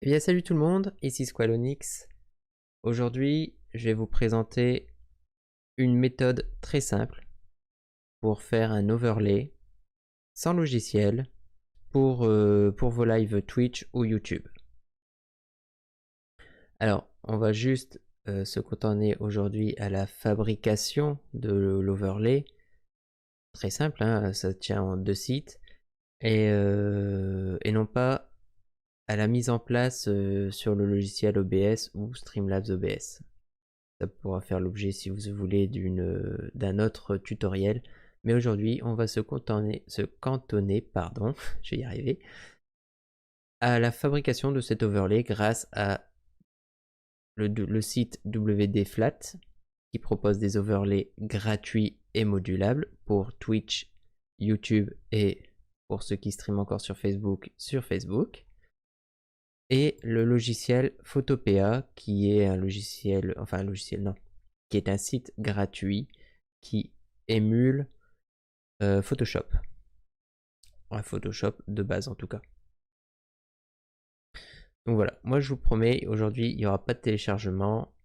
Eh bien salut tout le monde, ici Squalonix. Aujourd'hui, je vais vous présenter une méthode très simple pour faire un overlay sans logiciel pour vos lives Twitch ou YouTube. Alors, on va juste se contenter aujourd'hui à la fabrication de l'overlay. Très simple, hein, ça tient en 2 sites. Et non pas à la mise en place sur le logiciel OBS ou Streamlabs OBS. Ça pourra faire l'objet, si vous voulez, d'un autre tutoriel. Mais aujourd'hui, on va se cantonner, pardon, je vais y arriver, à la fabrication de cet overlay grâce à le site WDFlat qui propose des overlays gratuits et modulables pour Twitch, YouTube et pour ceux qui streament encore sur Facebook, Et le logiciel Photopea qui est qui est un site gratuit qui émule Photoshop. Un Photoshop de base en tout cas. Donc voilà, moi je vous promets, aujourd'hui il n'y aura pas de téléchargement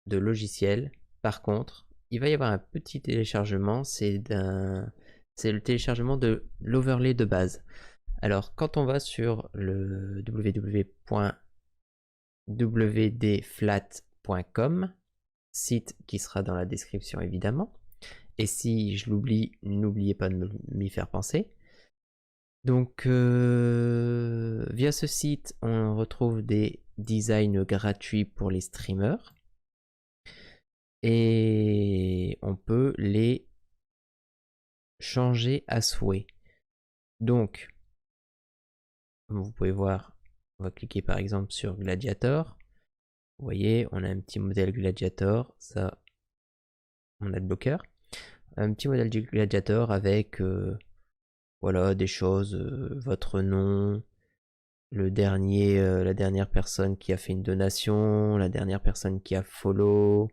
de logiciel. Par contre, il va y avoir un petit téléchargement, c'est le téléchargement de l'overlay de base. Alors quand on va sur le www.wdflat.com, site qui sera dans la description évidemment, et si je l'oublie, n'oubliez pas de m'y faire penser. Donc via ce site, on retrouve des designs gratuits pour les streamers et on peut les changer à souhait. Donc, vous pouvez voir, on va cliquer par exemple sur Gladiator. Vous voyez, on a un petit modèle Gladiator, ça, on a le bloqueur. Un petit modèle du Gladiator avec voilà, des choses, votre nom, la dernière personne qui a fait une donation, la dernière personne qui a follow,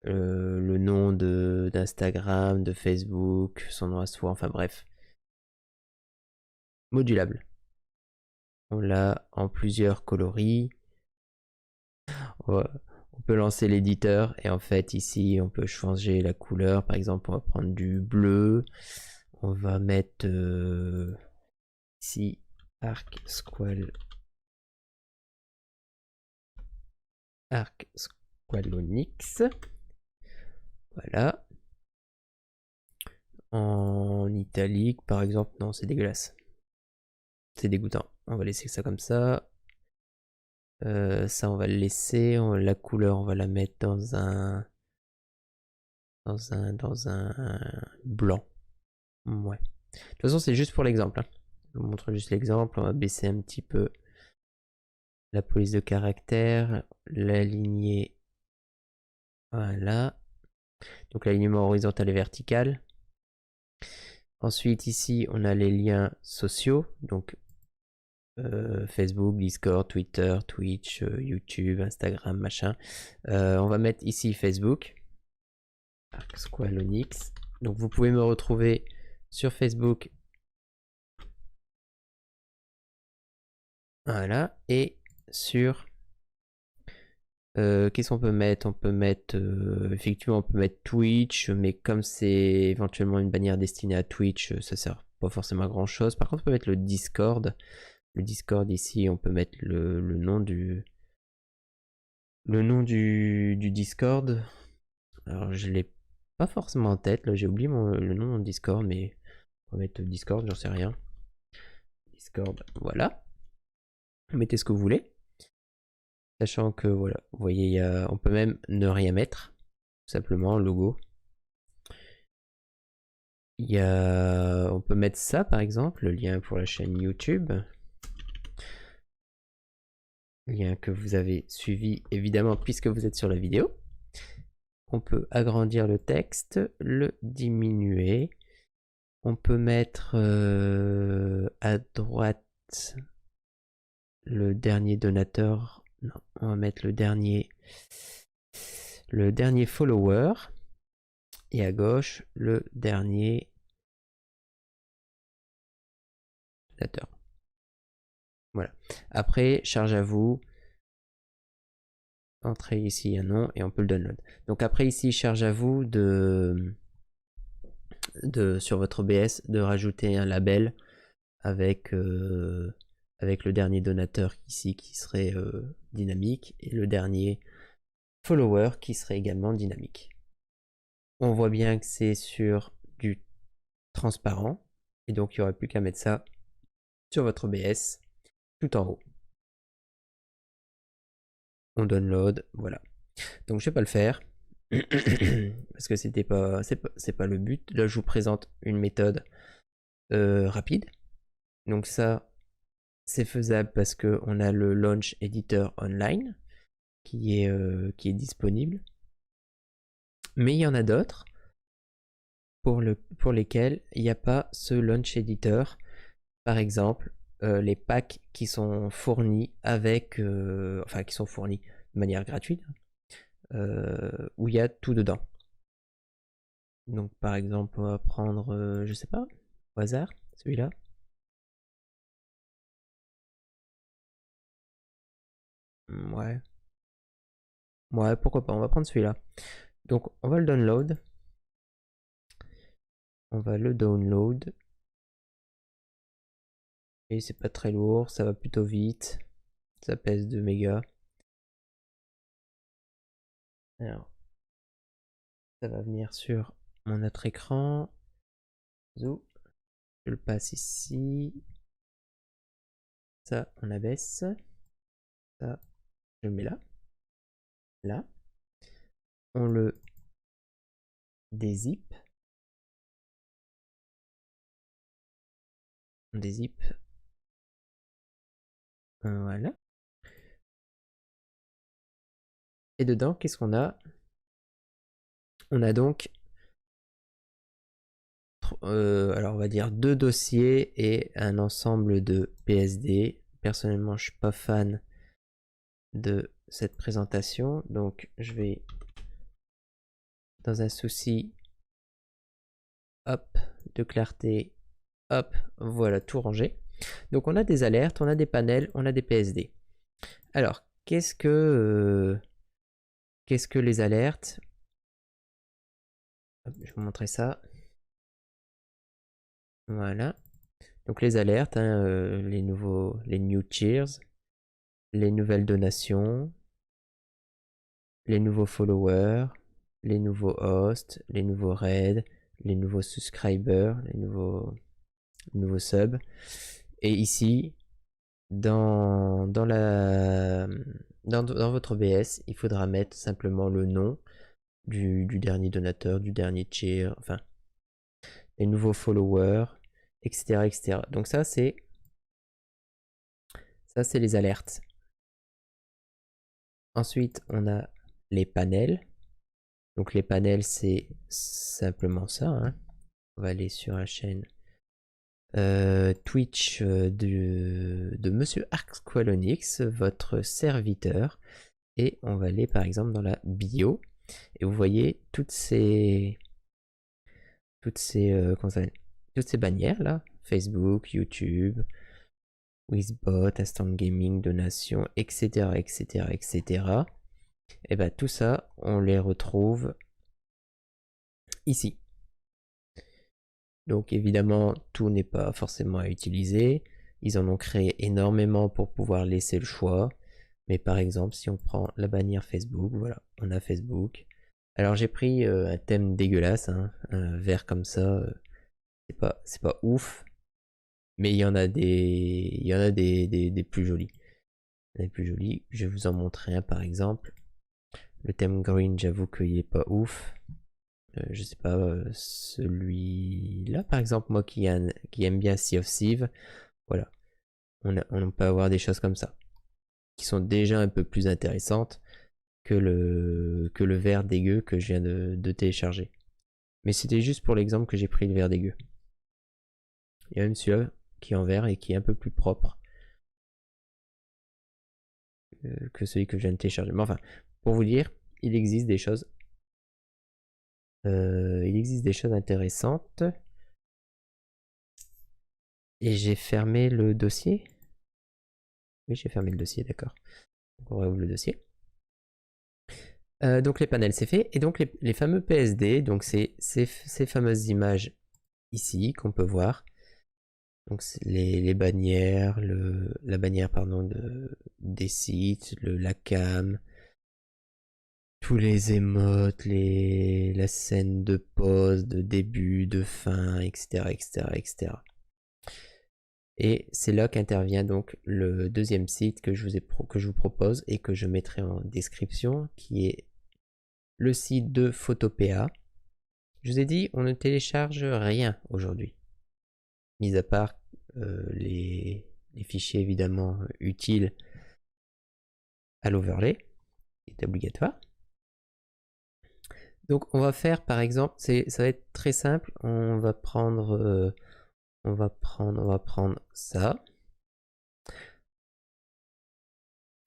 le nom d'Instagram, de Facebook, son nom à soi, enfin bref. Modulable. On l'a en plusieurs coloris. On peut lancer l'éditeur et en fait ici on peut changer la couleur. Par exemple, on va prendre du bleu. On va mettre ici Arc Squalonix. Voilà. En italique, par exemple, non, c'est dégueulasse. C'est dégoûtant. On va laisser ça comme ça. Ça, on va le laisser. La couleur, on va la mettre dans un blanc. Ouais. De toute façon, c'est juste pour l'exemple. Hein. Je vous montre juste l'exemple. On va baisser un petit peu la police de caractère, l'aligner. Voilà. Donc l'alignement horizontal et vertical. Ensuite, ici, on a les liens sociaux. Donc Facebook, Discord, Twitter, Twitch, YouTube, Instagram, machin. On va mettre ici Facebook. Squalonix. Donc vous pouvez me retrouver sur Facebook. Voilà. Et sur... qu'est-ce qu'on peut mettre? On peut mettre... effectivement, on peut mettre Twitch, mais comme c'est éventuellement une bannière destinée à Twitch, ça sert pas forcément à grand chose. Par contre, on peut mettre le Discord. Le Discord ici, on peut mettre le nom du Discord. Alors je l'ai pas forcément en tête, là j'ai oublié le nom de mon Discord, mais on va mettre Discord, j'en sais rien. Discord, voilà. Mettez ce que vous voulez. Sachant que voilà, vous voyez, on peut même ne rien mettre. Tout simplement, logo. On peut mettre ça par exemple, le lien pour la chaîne YouTube. Lien que vous avez suivi évidemment puisque vous êtes sur la vidéo. On peut agrandir le texte, le diminuer. On peut mettre à droite le dernier donateur. Non, on va mettre le dernier follower. Et à gauche, le dernier donateur. Voilà. Après, charge à vous. Entrez ici un nom et on peut le download. Donc après ici, charge à vous sur votre OBS de rajouter un label avec, avec le dernier donateur ici qui serait dynamique et le dernier follower qui serait également dynamique. On voit bien que c'est sur du transparent et donc il n'y aurait plus qu'à mettre ça sur votre OBS tout en haut. On download, voilà. Donc je vais pas le faire parce que c'est pas le but. Là je vous présente une méthode rapide. Donc ça c'est faisable parce que on a le Launch Editor Online qui est disponible. Mais il y en a d'autres pour lesquels il n'y a pas ce Launch Editor. Par exemple, les packs qui sont fournis avec, enfin qui sont fournis de manière gratuite, où il y a tout dedans. Donc par exemple, on va prendre, je sais pas, au hasard, celui-là. Ouais. Ouais, pourquoi pas, on va prendre celui-là. Donc on va le download. On va le download. Et c'est pas très lourd, ça va plutôt vite. Ça pèse 2 mégas. Alors, ça va venir sur mon autre écran. Zoom. Je le passe ici. Ça, on abaisse. Ça, je le mets là. Là. On le dézip. On dézip. Voilà. Et dedans, qu'est-ce qu'on a? On a donc, alors on va dire 2 dossiers et un ensemble de PSD. Personnellement, je suis pas fan de cette présentation, donc je vais, dans un souci, hop, de clarté, hop, voilà, tout rangé. Donc on a des alertes, on a des panels, on a des PSD. Alors, qu'est-ce que les alertes? Hop, je vais vous montrer ça. Voilà. Donc les alertes, hein, les new cheers, les nouvelles donations, les nouveaux followers, les nouveaux hosts, les nouveaux raids, les nouveaux subscribers, les nouveaux subs. Et ici, dans votre OBS, il faudra mettre simplement le nom du dernier donateur, du dernier cheer, enfin, les nouveaux followers, etc., etc. Donc ça, c'est les alertes. Ensuite, on a les panels. Donc les panels, c'est simplement ça, hein. On va aller sur la chaîne Twitch de Monsieur Arxqualonix, votre serviteur. Et on va aller par exemple dans la bio. Et vous voyez toutes ces toutes ces bannières là, Facebook, YouTube, Wizbot, Instant Gaming, Donation, etc., etc., etc. Et ben tout ça, on les retrouve ici. Donc évidemment, tout n'est pas forcément à utiliser. Ils en ont créé énormément pour pouvoir laisser le choix. Mais par exemple, si on prend la bannière Facebook, voilà, on a Facebook. Alors j'ai pris un thème dégueulasse, hein, un vert comme ça, c'est pas ouf, mais il y en a des plus jolis. Des plus jolis, je vais vous en montrer un par exemple. Le thème green, j'avoue qu'il est pas ouf. Je sais pas, celui-là par exemple, moi qui aime bien Sea of Thieves, voilà, on peut avoir des choses comme ça, qui sont déjà un peu plus intéressantes que le vert dégueu que je viens de télécharger. Mais c'était juste pour l'exemple que j'ai pris le vert dégueu. Il y a même celui-là qui est en vert et qui est un peu plus propre que celui que je viens de télécharger. Mais enfin, pour vous dire, il existe des choses. Il existe des choses intéressantes. Et j'ai fermé le dossier. Oui, j'ai fermé le dossier, d'accord. On réouvre le dossier. Donc les panels, c'est fait. Et donc les fameux PSD, donc c'est ces fameuses images ici qu'on peut voir. Donc les bannières, la bannière pardon, des sites, la cam, tous les émotes, la scène de pause, de début, de fin, etc. etc., etc. Et c'est là qu'intervient donc le deuxième site que je vous propose et que je mettrai en description, qui est le site de Photopea. Je vous ai dit, on ne télécharge rien aujourd'hui, mis à part les fichiers évidemment utiles à l'overlay, qui est obligatoire. Donc on va faire par exemple, ça va être très simple, on va prendre ça.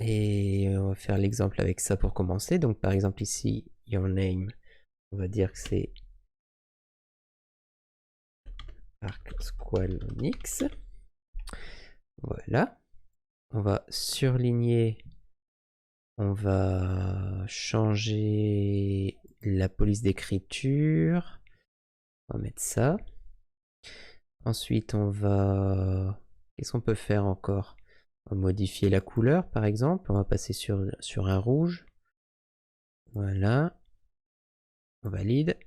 Et on va faire l'exemple avec ça pour commencer. Donc par exemple ici, your name, on va dire que c'est Arc Squalonix. Voilà. On va surligner, on va changer la police d'écriture. On va mettre ça. Ensuite, on va... Qu'est-ce qu'on peut faire encore? On va modifier la couleur, par exemple. On va passer sur un rouge. Voilà. On valide.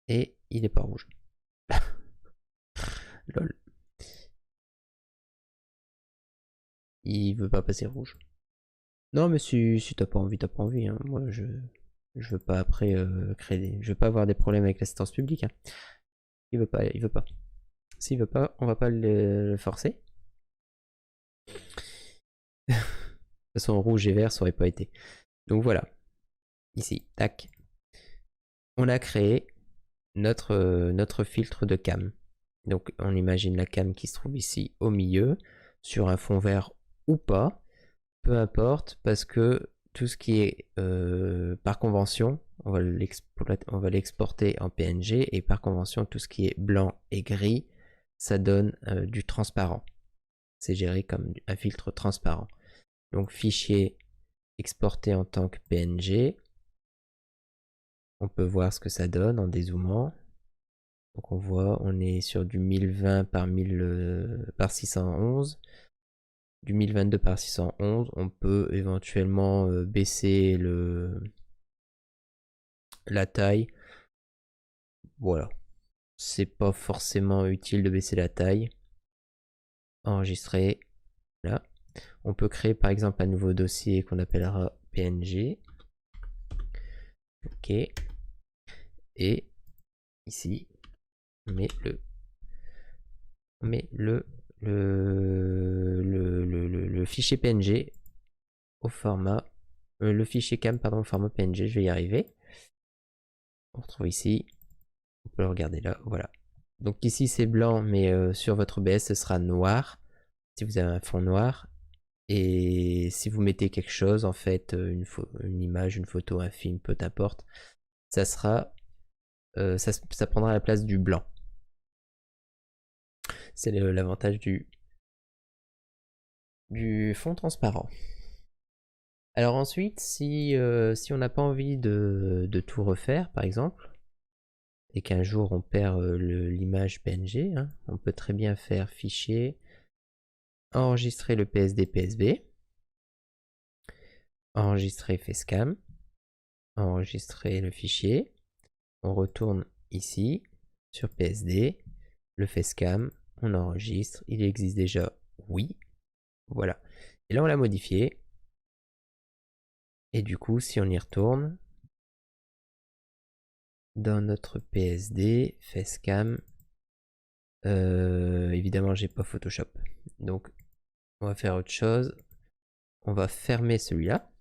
Et il n'est pas rouge. Lol. Il veut pas passer rouge. Non, mais si t'as pas envie, t'as pas envie. Hein. Moi, je veux pas après je veux pas avoir des problèmes avec l'assistance publique. Hein. Il veut pas, il veut pas. S'il veut pas, on va pas le forcer. De toute façon, rouge et vert, ça aurait pas été. Donc voilà. Ici, tac. On a créé notre filtre de cam. Donc on imagine la cam qui se trouve ici au milieu, sur un fond vert ou pas. Peu importe, parce que tout ce qui est par convention, on va l'exporter en PNG, et par convention, tout ce qui est blanc et gris, ça donne du transparent. C'est géré comme un filtre transparent. Donc fichier exporté en tant que PNG, on peut voir ce que ça donne en dézoomant. Donc on voit, on est sur du 1020 par 611. Du 1022 par 611, on peut éventuellement baisser la taille. Voilà. C'est pas forcément utile de baisser la taille. Enregistrer. Là. On peut créer par exemple un nouveau dossier qu'on appellera PNG. Ok. Et ici, on met le fichier PNG au format. Le fichier cam, pardon, au format PNG, je vais y arriver. On retrouve ici. On peut le regarder là, voilà. Donc ici c'est blanc, mais sur votre OBS ce sera noir, si vous avez un fond noir. Et si vous mettez quelque chose, en fait, une image, une photo, un film, peu importe, ça sera, ça prendra la place du blanc. C'est l'avantage du fond transparent. Alors ensuite, si on n'a pas envie de tout refaire, par exemple, et qu'un jour on perd l'image PNG, hein, on peut très bien faire fichier, enregistrer le PSD PSB, enregistrer Facecam, enregistrer le fichier, on retourne ici sur PSD, le Facecam, on enregistre, il existe déjà, oui, voilà. Et là on l'a modifié, et du coup si on y retourne, dans notre PSD, Facecam, évidemment j'ai pas Photoshop, donc on va faire autre chose, on va fermer celui-là.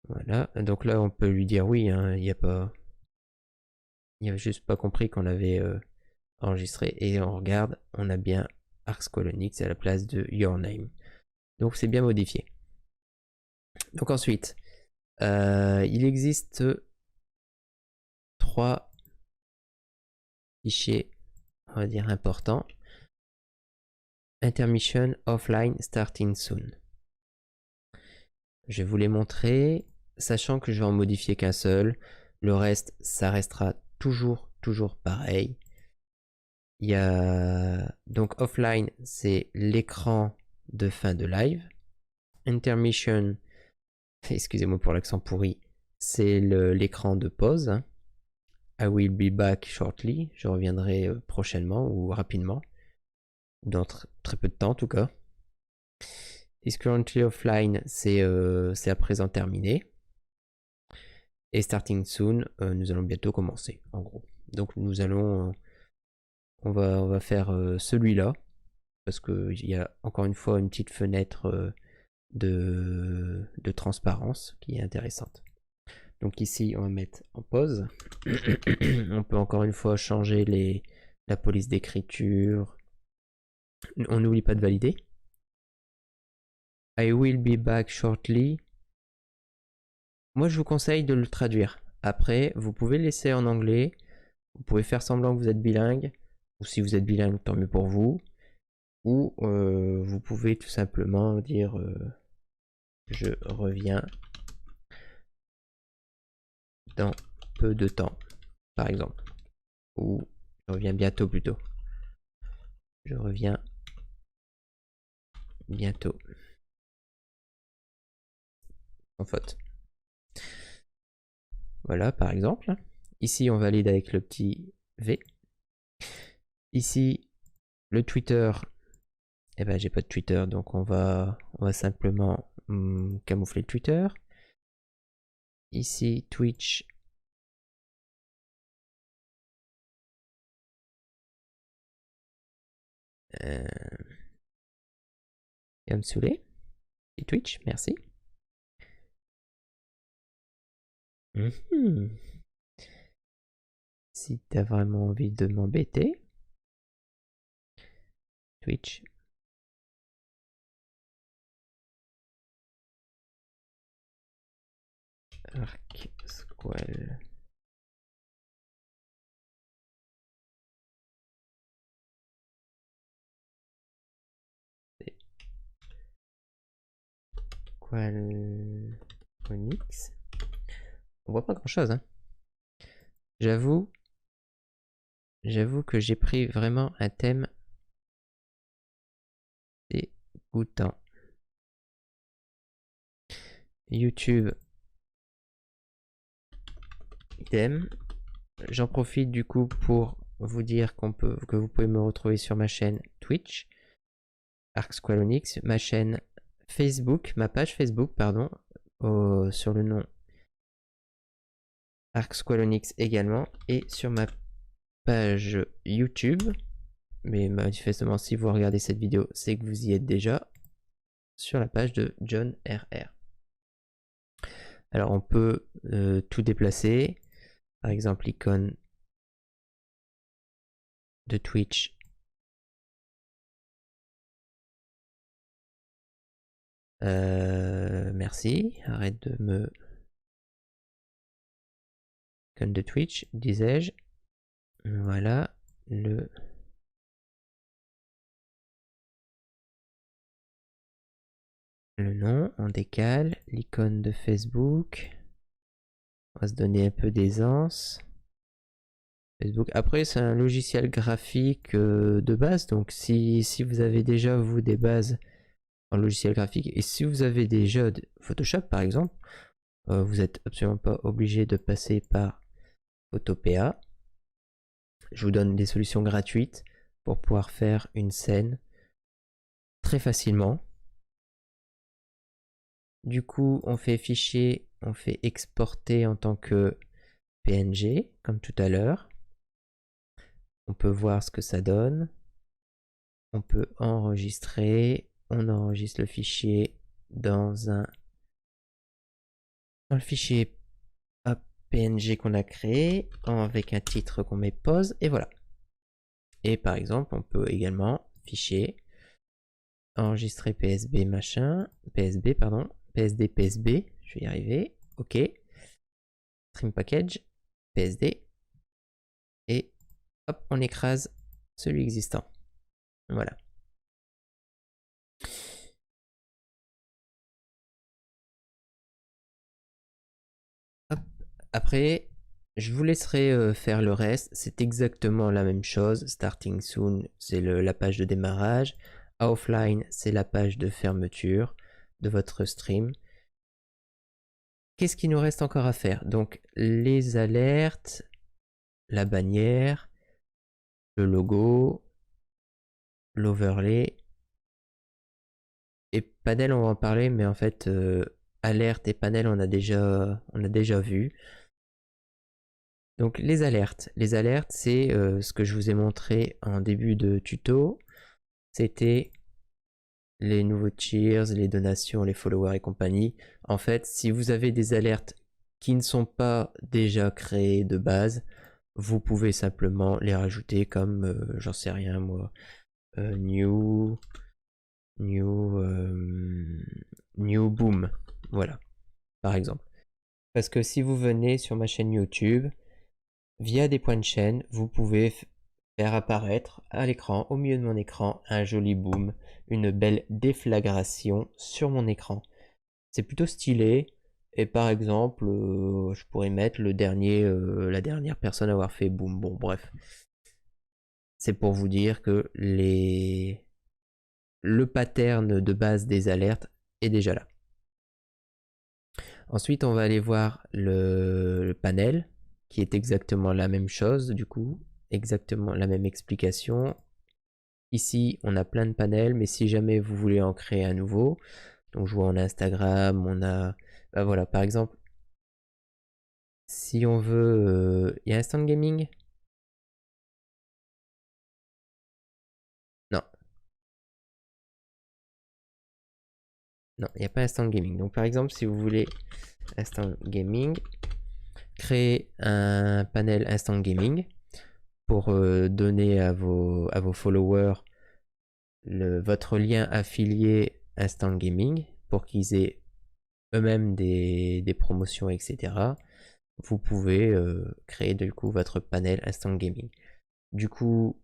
Voilà, donc là on peut lui dire oui, hein, il a juste pas compris qu'on avait enregistré, et on regarde, on a bien Arc Squalonix à la place de Your Name. Donc c'est bien modifié. Donc ensuite, il existe 3 fichiers, on va dire importants. intermission offline starting soon. Je vais vous les montrer, sachant que je vais en modifier qu'un seul. Le reste, ça restera toujours pareil. Il y a donc offline, c'est l'écran de fin de live. Intermission, excusez-moi pour l'accent pourri, c'est l'écran de pause. I will be back shortly, je reviendrai prochainement ou rapidement, dans très peu de temps en tout cas. Is currently offline, c'est à présent terminé. Et starting soon, nous allons bientôt commencer, en gros. Donc nous allons, on va faire celui-là, parce qu'il y a encore une fois une petite fenêtre de transparence qui est intéressante. Donc ici, on va mettre en pause. On peut encore une fois changer la police d'écriture. On n'oublie pas de valider. I will be back shortly. Moi, je vous conseille de le traduire. Après, vous pouvez le laisser en anglais. Vous pouvez faire semblant que vous êtes bilingue. Ou si vous êtes bilingue, tant mieux pour vous. Ou vous pouvez tout simplement dire je reviens dans peu de temps, par exemple. Ou je reviens bientôt plutôt. Je reviens bientôt. Sans faute. Voilà, par exemple. Ici, on valide avec le petit V. Ici, le Twitter. Eh ben, j'ai pas de Twitter, donc on va simplement camoufler le Twitter. Ici, Twitch. Il va me saouler. Et Twitch, merci. Si t'as vraiment envie de m'embêter. Twitch. Arc Squall. Onyx. On voit pas grand chose, hein. J'avoue que j'ai pris vraiment un thème dégoûtant. YouTube. Idem. J'en profite du coup pour vous dire que vous pouvez me retrouver sur ma chaîne Twitch, Arc Squall Onyx, ma chaîne Facebook, ma page Facebook, pardon, sur le nom Arc Squall Onyx également, et sur ma page YouTube. Mais manifestement, si vous regardez cette vidéo, c'est que vous y êtes déjà, sur la page de John RR. Alors on peut tout déplacer, par exemple l'icône de Twitch. Merci, arrête de me... Icône de Twitch, disais-je. Voilà, le nom, on décale, l'icône de Facebook. On va se donner un peu d'aisance. Facebook. Après, c'est un logiciel graphique de base, donc si vous avez déjà vous des bases en logiciel graphique et si vous avez déjà Photoshop par exemple, vous n'êtes absolument pas obligé de passer par Photopea. Je vous donne des solutions gratuites pour pouvoir faire une scène très facilement. Du coup, on fait fichier, on fait exporter en tant que PNG, comme tout à l'heure. On peut voir ce que ça donne. On peut enregistrer. On enregistre le fichier dans le fichier PNG qu'on a créé, avec un titre qu'on met pause, et voilà. Et par exemple, on peut également fichier, enregistrer PSB machin, PSD pardon, PSD PSB, je vais y arriver, ok, stream package, PSD, et hop, on écrase celui existant. Voilà. Après, je vous laisserai faire le reste. C'est exactement la même chose. Starting soon, c'est la page de démarrage. Offline, c'est la page de fermeture de votre stream. Qu'est-ce qu'il nous reste encore à faire? Donc, les alertes, la bannière, le logo, l'overlay. Et panel, on va en parler, mais en fait, alerte et panel, on a déjà vu. Donc les alertes. Les alertes, c'est ce que je vous ai montré en début de tuto. C'était les nouveaux cheers, les donations, les followers et compagnie. En fait, si vous avez des alertes qui ne sont pas déjà créées de base, vous pouvez simplement les rajouter comme, j'en sais rien moi, new boom. Voilà, par exemple. Parce que si vous venez sur ma chaîne YouTube, via des points de chaîne, vous pouvez faire apparaître à l'écran, au milieu de mon écran, un joli boom, une belle déflagration sur mon écran. C'est plutôt stylé. Et par exemple, je pourrais mettre la dernière personne à avoir fait boom. Bon, bref. C'est pour vous dire que le pattern de base des alertes est déjà là. Ensuite, on va aller voir le panel, qui est exactement la même chose, du coup, exactement la même explication. Ici, on a plein de panels, mais si jamais vous voulez en créer un nouveau, donc je vois on a Instagram, on a... Bah voilà, par exemple, si on veut... Il y a Instant Gaming? Non. Non, il n'y a pas Instant Gaming. Donc par exemple, si vous voulez Instant Gaming, créer un panel Instant Gaming pour donner à vos followers votre lien affilié Instant Gaming pour qu'ils aient eux-mêmes des promotions, etc. Vous pouvez créer du coup votre panel Instant Gaming. Du coup,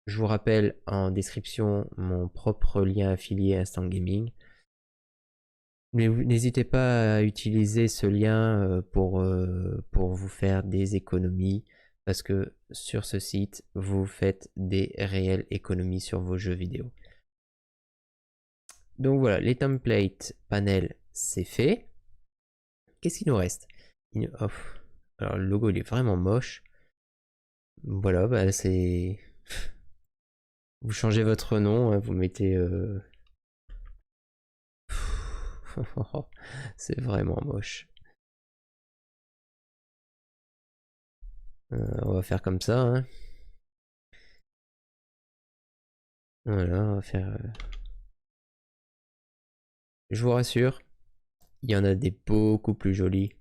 je vous rappelle en description mon propre lien affilié Instant Gaming. Mais n'hésitez pas à utiliser ce lien pour vous faire des économies parce que sur ce site, vous faites des réelles économies sur vos jeux vidéo. Donc voilà, les templates panel, c'est fait. Qu'est-ce qu'il nous reste? Alors le logo, il est vraiment moche. Voilà, bah c'est... Vous changez votre nom, vous mettez... C'est vraiment moche. On va faire comme ça. Hein. Voilà, on va faire... Je vous rassure, il y en a des beaucoup plus jolis,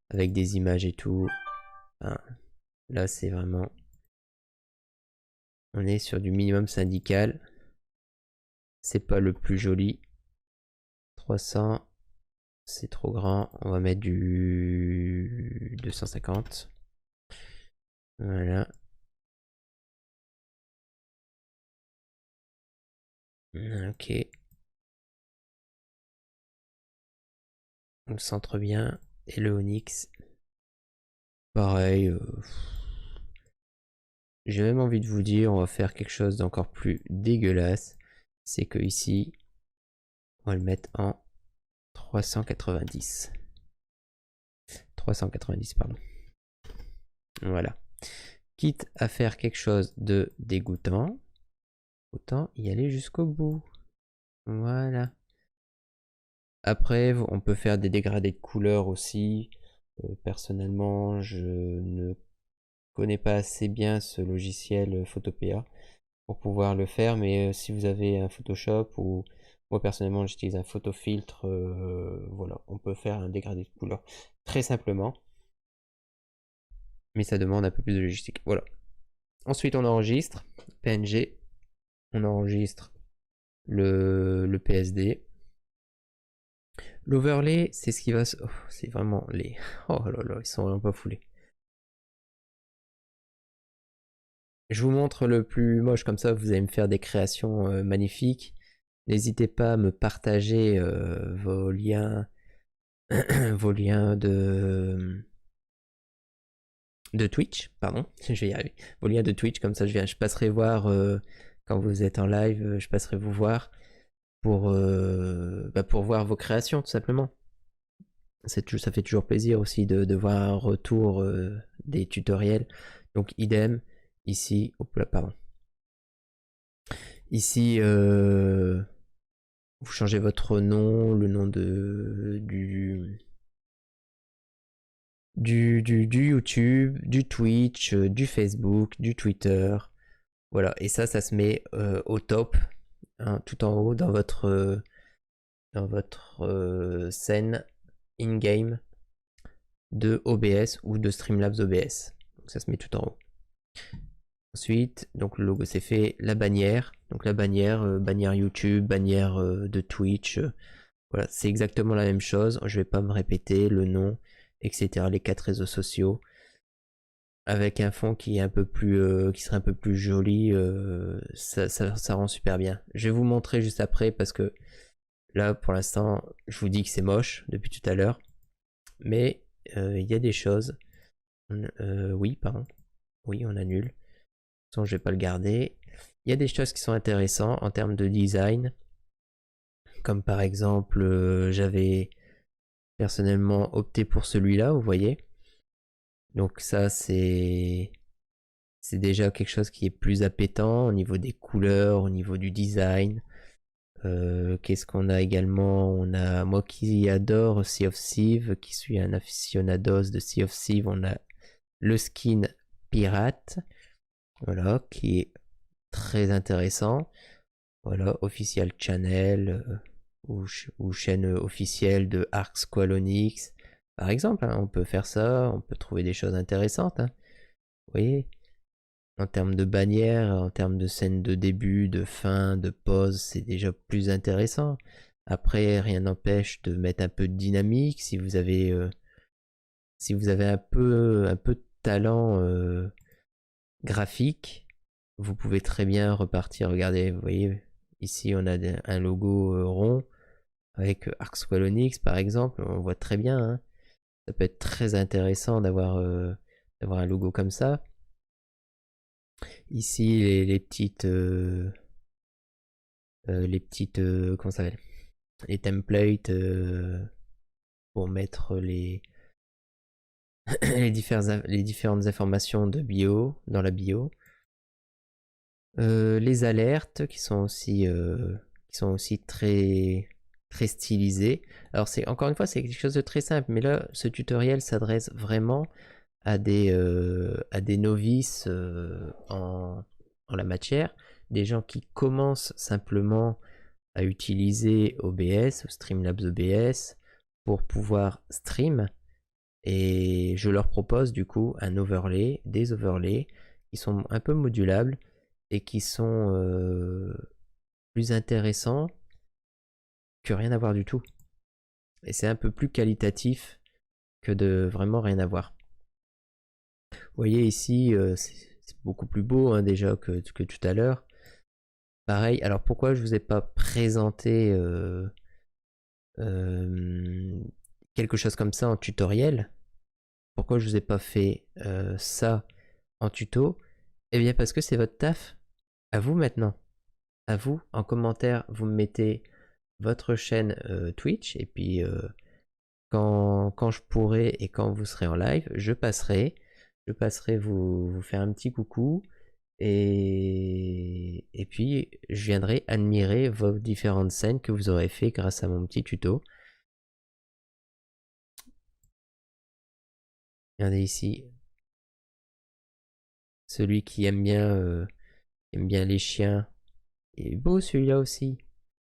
avec des images et tout. Enfin, là, c'est vraiment... On est sur du minimum syndical. C'est pas le plus joli. 300, c'est trop grand. On va mettre du 250. Voilà. Ok. On le centre bien. Et le Onyx. Pareil. J'ai même envie de vous dire, on va faire quelque chose d'encore plus dégueulasse. C'est que ici, on va le mettre en 390. 390, pardon. Voilà. Quitte à faire quelque chose de dégoûtant, autant y aller jusqu'au bout. Voilà. Après, on peut faire des dégradés de couleurs aussi. Personnellement, je ne connais pas assez bien ce logiciel Photopea pour pouvoir le faire, mais si vous avez un Photoshop ou moi personnellement j'utilise un photofiltre, voilà, on peut faire un dégradé de couleur très simplement, mais ça demande un peu plus de logistique. Voilà. Ensuite on enregistre PNG, on enregistre le PSD. L'overlay, c'est ce qui va se... Oh, c'est vraiment les... Oh là là, ils sont vraiment pas foulés. Je vous montre le plus moche, comme ça vous allez me faire des créations magnifiques. N'hésitez pas à me partager vos liens, vos liens de Twitch, pardon, je vais y arriver. Vos liens de Twitch, comme ça je passerai voir quand vous êtes en live, je passerai vous voir pour voir vos créations tout simplement. Ça fait toujours plaisir aussi de voir un retour des tutoriels. Donc idem, ici, hop là, pardon. Ici, vous changez votre nom, le nom du YouTube, du Twitch, du Facebook, du Twitter. Voilà, et ça se met au top, hein, tout en haut dans votre scène in-game de OBS ou de Streamlabs OBS. Donc ça se met tout en haut. Ensuite, donc le logo c'est fait, la bannière. Donc la bannière, bannière YouTube, bannière de Twitch. Voilà, c'est exactement la même chose. Je vais pas me répéter, le nom, etc. Les 4 réseaux sociaux. Avec un fond qui est un peu plus, qui serait un peu plus joli, ça rend super bien. Je vais vous montrer juste après parce que là, pour l'instant, je vous dis que c'est moche depuis tout à l'heure. Mais il y a des choses. Oui, pardon. Oui, on annule. De toute façon, je vais pas le garder. Il y a des choses qui sont intéressantes en termes de design. Comme par exemple, j'avais personnellement opté pour celui-là, vous voyez. Donc ça, c'est déjà quelque chose qui est plus appétant au niveau des couleurs, au niveau du design. Qu'est-ce qu'on a également? On a, moi qui adore Sea of Thieves, qui suis un aficionados de Sea of Thieves, on a le skin pirate, voilà, qui est très intéressant. Voilà, official channel ou chaîne officielle de Ark Squall Onyx, par exemple, hein, on peut faire ça, on peut trouver des choses intéressantes. Hein. Vous voyez, en termes de bannière, en termes de scène de début, de fin, de pause, c'est déjà plus intéressant. Après, rien n'empêche de mettre un peu de dynamique si vous avez un peu de talent graphique, vous pouvez très bien repartir. Regardez, vous voyez, ici on a un logo rond avec Ark Squall Onyx par exemple, on voit très bien. Hein. Ça peut être très intéressant d'avoir un logo comme ça. Ici comment ça s'appelle, les templates pour mettre les différentes informations de bio dans la bio. Les alertes qui sont aussi très très stylisées. Alors c'est encore une fois c'est quelque chose de très simple, mais là ce tutoriel s'adresse vraiment à des novices en la matière, des gens qui commencent simplement à utiliser OBS ou Streamlabs OBS pour pouvoir stream. Et je leur propose du coup des overlays qui sont un peu modulables et qui sont plus intéressants que rien à voir du tout. Et c'est un peu plus qualitatif que de vraiment rien à voir. Vous voyez ici, c'est beaucoup plus beau hein, déjà que tout à l'heure. Pareil, alors pourquoi je vous ai pas présenté quelque chose comme ça en tutoriel? Pourquoi je vous ai pas fait ça en tuto? Eh bien parce que c'est votre taf. À vous maintenant. À vous, en commentaire, vous me mettez votre chaîne Twitch et puis quand je pourrai et quand vous serez en live, je passerai vous faire un petit coucou et puis je viendrai admirer vos différentes scènes que vous aurez fait grâce à mon petit tuto. Regardez ici, celui qui aime bien les chiens. Il est beau celui-là aussi.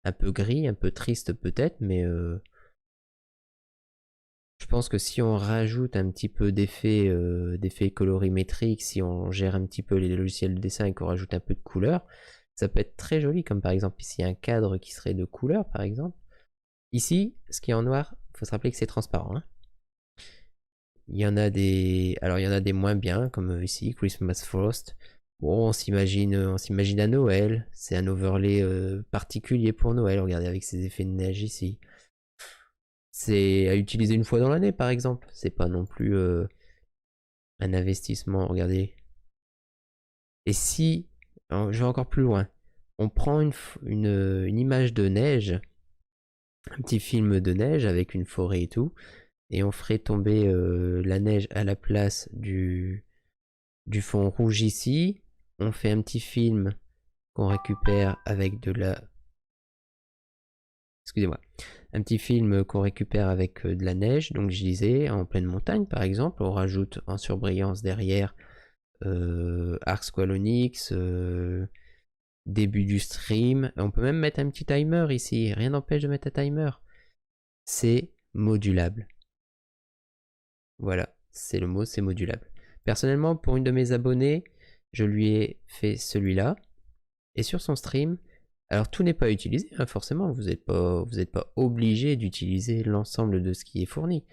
Un peu gris, un peu triste peut-être, mais je pense que si on rajoute un petit peu d'effets colorimétriques, si on gère un petit peu les logiciels de dessin et qu'on rajoute un peu de couleur, ça peut être très joli, comme par exemple ici un cadre qui serait de couleur par exemple. Ici, ce qui est en noir, il faut se rappeler que c'est transparent. Hein. Il y en a des moins bien, comme ici, Christmas Frost. Bon, on s'imagine à Noël. C'est un overlay particulier pour Noël. Regardez avec ces effets de neige ici. C'est à utiliser une fois dans l'année, par exemple. C'est pas non plus un investissement, regardez. Et si, je vais encore plus loin, on prend une image de neige, un petit film de neige avec une forêt et tout, et on ferait tomber la neige à la place du fond rouge ici. On fait un petit film qu'on récupère avec de la... Excusez-moi. Un petit film qu'on récupère avec de la neige, donc je disais, en pleine montagne par exemple, on rajoute en surbrillance derrière Arc Squalonix, début du stream. On peut même mettre un petit timer ici, rien n'empêche de mettre un timer. C'est modulable. Voilà, c'est le mot, c'est modulable. Personnellement, pour une de mes abonnées, je lui ai fait celui-là. Et sur son stream, alors tout n'est pas utilisé, hein, forcément, vous n'êtes pas obligé d'utiliser l'ensemble de ce qui est fourni.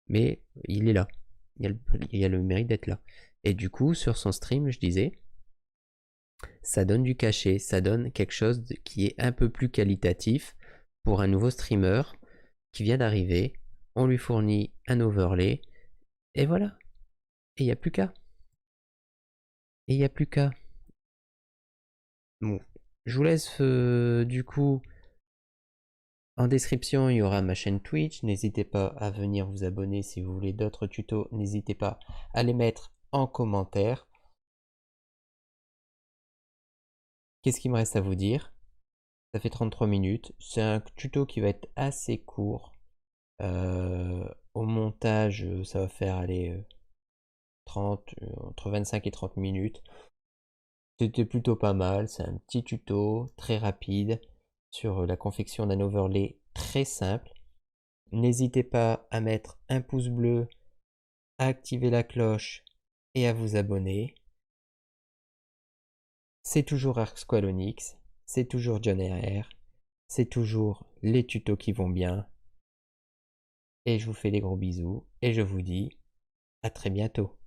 Mais il est là. Il y a le mérite d'être là. Et du coup, sur son stream, je disais, ça donne du cachet, ça donne quelque chose qui est un peu plus qualitatif pour un nouveau streamer qui vient d'arriver. On lui fournit un overlay, et voilà. Et il n'y a plus qu'à. Et il n'y a plus qu'à. Bon, je vous laisse du coup en description, il y aura ma chaîne Twitch. N'hésitez pas à venir vous abonner si vous voulez d'autres tutos. N'hésitez pas à les mettre en commentaire. Qu'est-ce qu'il me reste à vous dire? Ça fait 33 minutes. C'est un tuto qui va être assez court. Au montage, ça va faire aller 30, entre 25 et 30 minutes. C'était plutôt pas mal. C'est un petit tuto très rapide sur la confection d'un overlay très simple. N'hésitez pas à mettre un pouce bleu, à activer la cloche et à vous abonner. C'est toujours Arc Squalonix, c'est toujours John RR, c'est toujours les tutos qui vont bien. Et je vous fais des gros bisous et je vous dis à très bientôt.